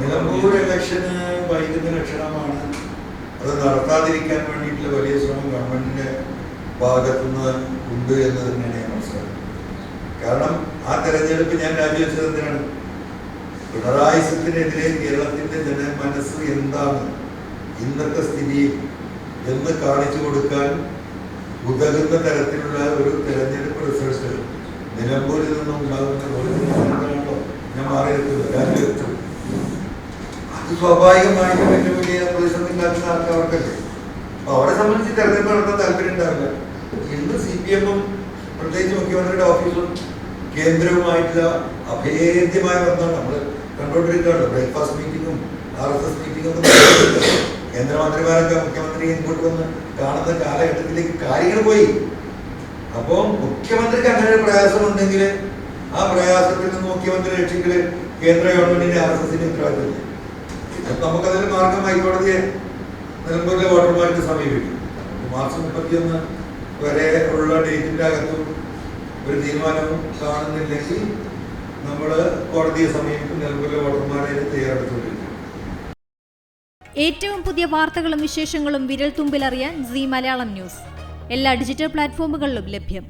നിലമ്പൂർ ഇലക്ഷന് വൈകുന്ന ലക്ഷണമാണ്. അത് നടത്താതിരിക്കാൻ വേണ്ടിയിട്ടുള്ള വലിയ ശ്രമം ഗവൺമെന്റിന്റെ ഭാഗത്തുനിന്ന് ഉണ്ട് എന്ന് തന്നെയാണ് ഞാൻ മനസ്സിലാക്കുന്നത്. കാരണം ആ തെരഞ്ഞെടുപ്പ് ഞാൻ രാജിവെച്ചത് എന്തിനാണ്? പിണറായി സത്തിനെതിരെ കേരളത്തിന്റെ ജനമനസ്സ് എന്താണ് ഇന്നത്തെ സ്ഥിതി എന്ന് കാണിച്ചു കൊടുക്കാൻ ഉതകുന്ന തരത്തിലുള്ള ഒരു തെരഞ്ഞെടുപ്പ് റിസൾട്ട് നിലമ്പൂരിൽ നിന്നും ഉണ്ടാകുന്ന ഞാൻ മാറി നിൽക്കുന്നത് രാജിവെച്ചു. അത് സ്വാഭാവികമായിട്ടും ഏറ്റവും വലിയ പ്രതിസന്ധി ഉണ്ടാക്കുന്ന ആൾക്കാർക്കല്ലേ. അപ്പൊ അവരെ സംബന്ധിച്ച് തെരഞ്ഞെടുപ്പ് നടത്താൻ താല്പര്യം ഉണ്ടാവില്ല. ഇന്ന് CPM-ഉം പ്രത്യേകിച്ച് മുഖ്യമന്ത്രിയുടെ ഓഫീസും കേന്ദ്രവുമായിട്ടുള്ള അഭേദ്യമായ ബന്ധമാണ് നമ്മൾ കണ്ടുകൊണ്ടിരിക്കുകയാണ്. ബ്രേക്ക്ഫാസ്റ്റ് മീറ്റിങ്ങും RSS മീറ്റിങ്ങും കേന്ദ്രമന്ത്രിമാരൊക്കെ മുഖ്യമന്ത്രി ഇങ്ങോട്ട് വന്ന് കാണുന്ന കാലഘട്ടത്തിലേക്ക് കാര്യങ്ങൾ പോയി. അപ്പോൾ മുഖ്യമന്ത്രിക്ക് അങ്ങനെ ഒരു പ്രയാസമുണ്ടെങ്കിൽ ആ പ്രയാസത്തിൽ നിന്ന് മുഖ്യമന്ത്രി രക്ഷിക്കല് കേന്ദ്ര ഗവൺമെന്റിന്റെ RSSന്റെ ഉത്തരവാദിത്തമില്ല. നമുക്കതിൽ മാർഗം ഹൈക്കോടതിയെ നിലമ്പൂരിലെ വോട്ടർമാർക്ക് സമീപിക്കും. മാർച്ച് 31 വരെ ഉള്ള ഡേറ്റിന്റെ അകത്തും ഒരു തീരുമാനവും കാണുന്നില്ലെങ്കിൽ നമ്മൾ കോടതിയെ സമീപിക്കും. നിലമ്പൂരിലെ വോട്ടർമാരെ തയ്യാറെടുത്തുകൊണ്ടിരിക്കും. ഏറ്റവും പുതിയ വാർത്തകളും വിശേഷങ്ങളും വിരൽ തുമ്പിലറിയാൻ സീ മലയാളം ന്യൂസ് എല്ലാ ഡിജിറ്റൽ പ്ലാറ്റ്ഫോമുകളിലും ലഭ്യം.